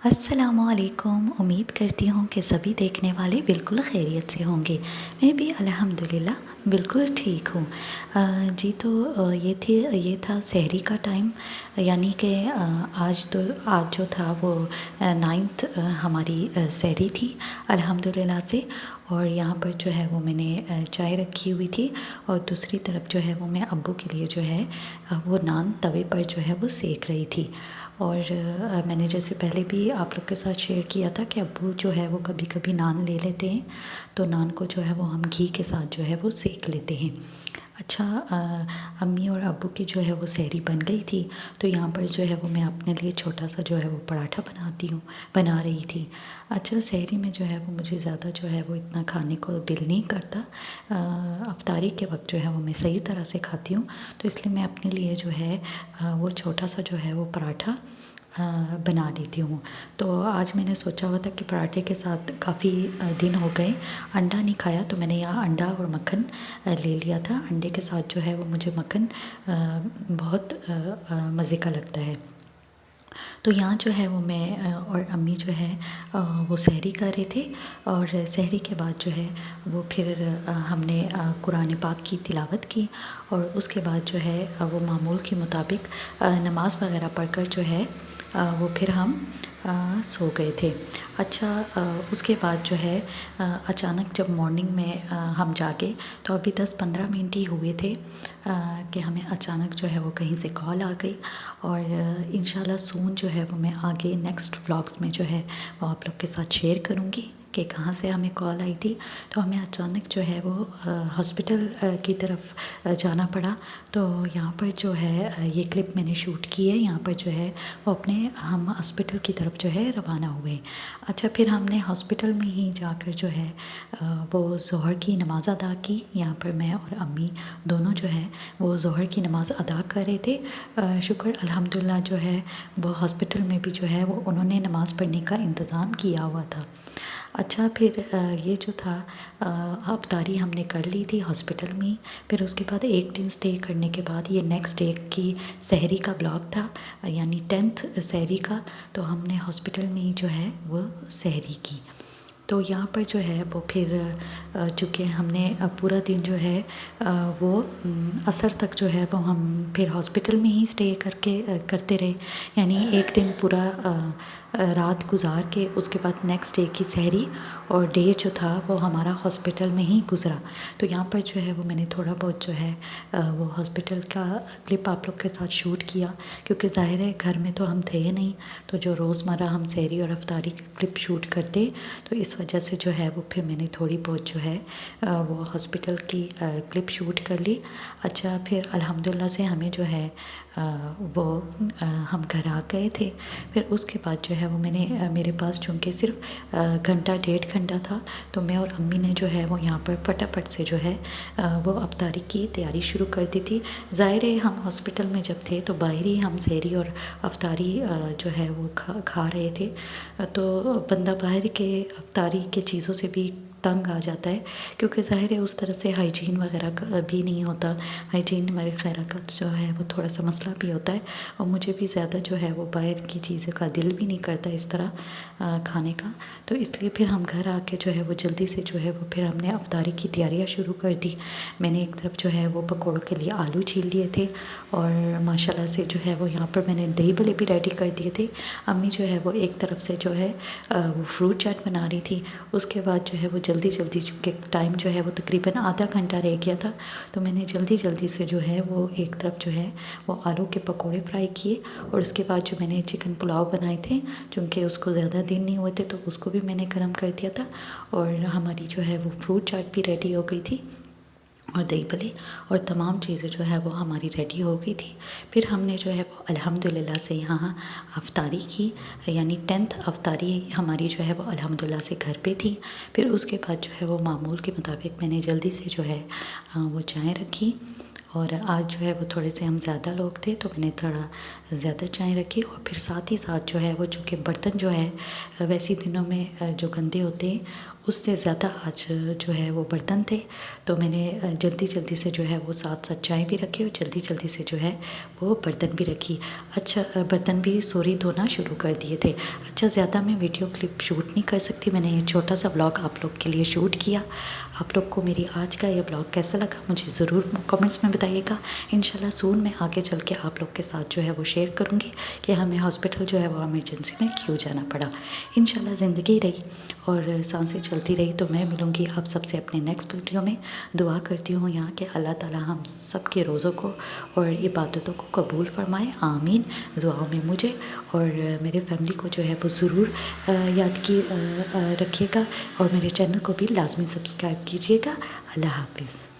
अस्सलामुअलैकुम। उम्मीद करती हूँ कि सभी देखने वाले बिल्कुल खैरियत से होंगे। मैं भी अल्हम्दुलिल्लाह बिल्कुल ठीक हूँ। ये था सहरी का टाइम, यानी कि आज जो था वो 9th हमारी सहरी थी अल्हम्दुलिल्लाह से। और यहाँ पर जो है वो मैंने चाय रखी हुई थी और दूसरी तरफ जो है वो मैं अब्बू के लिए जो है वो नान तवे पर जो है वो सेक रही थी। और मैंने जैसे पहले भी आप लोग के साथ शेयर किया था कि अब्बू जो है वो कभी कभी नान ले लेते हैं, तो नान को जो है वो हम घी के साथ जो है वो सेक लेते हैं। अच्छा, अम्मी और अब्बू की जो है वो सहरी बन गई थी, तो यहाँ पर जो है वो मैं अपने लिए छोटा सा जो है वो पराठा बना रही थी। अच्छा, सहरी में जो है वो मुझे ज़्यादा जो है वो इतना खाने को दिल नहीं करता। अफ्तारी के वक्त जो है वो मैं सही तरह से खाती हूँ, तो इसलिए मैं अपने लिए जो है वो छोटा सा जो है वो पराठा बना लेती हूँ। तो आज मैंने सोचा हुआ था कि पराठे के साथ काफ़ी दिन हो गए अंडा नहीं खाया, तो मैंने यहाँ अंडा और मक्खन ले लिया था। अंडे के साथ जो है वो मुझे मक्खन बहुत मज़े का लगता है। तो यहाँ जो है वो मैं और अम्मी जो है वो सहरी कर रहे थे, और सहरी के बाद जो है वो फिर हमने कुरान पाक की तिलावत की, और उसके बाद जो है वो मामूल के मुताबिक नमाज़ वगैरह पढ़कर जो है वो फिर हम सो गए थे। अच्छा, उसके बाद जो है अचानक जब मॉर्निंग में हम जागे, तो अभी 10-15 मिनट ही हुए थे कि हमें अचानक जो है वो कहीं से कॉल आ गई। और इंशाल्लाह सून जो है वो मैं आगे नेक्स्ट व्लॉग्स में जो है वो आप लोग के साथ शेयर करूँगी कि कहाँ से हमें कॉल आई थी। तो हमें अचानक जो है वो हॉस्पिटल की तरफ जाना पड़ा। तो यहाँ पर जो है ये क्लिप मैंने शूट की है, यहाँ पर जो है वो हम हॉस्पिटल की तरफ जो है रवाना हुए। अच्छा, फिर हमने हॉस्पिटल में ही जाकर जो है वो ज़ोहर की नमाज़ अदा की। यहाँ पर मैं और अम्मी दोनों जो है वो ज़ोहर की नमाज़ अदा कर रहे थे। शुक्र अल्हम्दुलिल्लाह जो है वो हॉस्पिटल में भी जो है वो उन्होंने नमाज़ पढ़ने का इंतज़ाम किया हुआ था। अच्छा, फिर ये जो था अफ्तारी हमने कर ली थी हॉस्पिटल में ही। फिर उसके बाद एक दिन स्टे करने के बाद ये नेक्स्ट डे की सहरी का ब्लॉग था, यानी 10th सहरी का। तो हमने हॉस्पिटल में ही जो है वो सहरी की। तो यहाँ पर जो है वो फिर चूँकि हमने पूरा दिन जो है वो असर तक जो है वो हम फिर हॉस्पिटल में ही स्टे करते रहे। यानी एक दिन पूरा रात गुजार के उसके बाद नेक्स्ट डे की सहरी और डे जो था वो हमारा हॉस्पिटल में ही गुज़रा। तो यहाँ पर जो है वो मैंने थोड़ा बहुत जो है वो हॉस्पिटल का क्लिप आप लोग के साथ शूट किया, क्योंकि ज़ाहिर है घर में तो हम थे नहीं, तो जो रोज़मर्रा हम सहरी और अफ्तारी की क्लिप शूट करते, तो इस वजह से जो है वो फिर मैंने थोड़ी बहुत जो है वो हॉस्पिटल की क्लिप शूट कर ली। अच्छा, फिर अल्हम्दुलिल्लाह से हमें जो है वो हम घर आ गए थे। फिर उसके बाद जो है वो मेरे पास चूँकि सिर्फ घंटा 1.5 घंटा था, तो मैं और अम्मी ने जो है वो यहाँ पर फटाफट से जो है वो अफ्तारी की तैयारी शुरू कर दी थी। ज़ाहिर है हम हॉस्पिटल में जब थे तो बाहर ही हम सहरी और अफ्तारी जो है वो खा रहे थे। तो बंदा बाहर के अफ्तारी के चीज़ों से भी तंग आ जाता है, क्योंकि ज़ाहिर है उस तरह से हाइजीन वगैरह का भी नहीं होता। हाइजीन वगैरह का जो है वो थोड़ा सा मसला भी होता है, और मुझे भी ज़्यादा जो है वो बाहर की चीज़ें का दिल भी नहीं करता इस तरह खाने का। तो इसलिए फिर हम घर आके जो है वो जल्दी से जो है वो फिर हमने अफ्तारी की तैयारियाँ शुरू कर दी। मैंने एक तरफ जो है वो पकौड़ों के लिए आलू छील लिए थे, और माशाल्लाह से जो है वो यहाँ पर मैंने दही भल्ले भी रेडी कर दिए थे। अम्मी जो है वो एक तरफ से जो है वो फ्रूट चाट बना रही थी। उसके बाद जो है वो जल्दी चूँकि टाइम जो है वो तकरीबन आधा घंटा रह गया था, तो मैंने जल्दी से जो है वो एक तरफ जो है वो आलू के पकोड़े फ्राई किए, और उसके बाद जो मैंने चिकन पुलाव बनाए थे, चूँकि उसको ज़्यादा दिन नहीं हुए थे, तो उसको भी मैंने गर्म कर दिया था। और हमारी जो है वो फ्रूट चाट भी रेडी हो गई थी, और दही भल्ले और तमाम चीज़ें जो है वो हमारी रेडी हो गई थी। फिर हमने जो है वो अल्हम्दुलिल्लाह से यहाँ अफ्तारी की, यानी 10th अफ्तारी हमारी जो है वो अल्हम्दुलिल्लाह से घर पे थी। फिर उसके बाद जो है वो मामूल के मुताबिक मैंने जल्दी से जो है वो चाय रखी, और आज जो है वो थोड़े से हम ज़्यादा लोग थे तो मैंने थोड़ा ज़्यादा चाय रखी और फिर साथ ही साथ जो है वो चूँकि बर्तन जो है वैसे दिनों में जो गंदे होते हैं उससे ज़्यादा आज जो है वो बर्तन थे, तो मैंने जल्दी जल्दी से जो है वो साथ साथ चाय भी रखी और जल्दी जल्दी से जो है वो बर्तन भी रखी। अच्छा बर्तन भी सॉरी धोना शुरू कर दिए थे। अच्छा ज़्यादा मैं वीडियो क्लिप शूट नहीं कर सकती, मैंने ये छोटा सा ब्लॉग आप लोग के लिए शूट किया। आप लोग को मेरी आज का ये ब्लॉग कैसा लगा मुझे ज़रूर कमेंट्स में बताइएगा। इंशाल्लाह सून मैं आगे चल के आप लोग के साथ जो है वो शेयर करूँगी कि हमें हॉस्पिटल जो है वो इमरजेंसी में क्यों जाना पड़ा। इंशाल्लाह ज़िंदगी रही और सांसें चलती रही तो मैं मिलूँगी आप सबसे अपने नेक्स्ट वीडियो में। दुआ करती हूँ यहाँ के अल्लाह ताला हम सब के रोज़ों को और इबादतों को कबूल फरमाए, आमीन। दुआओं में मुझे और मेरे फैमिली को जो है वो ज़रूर याद की रखिएगा और मेरे चैनल को भी लाजमी सब्सक्राइब कीजिएगा। अल्लाह हाफिज़।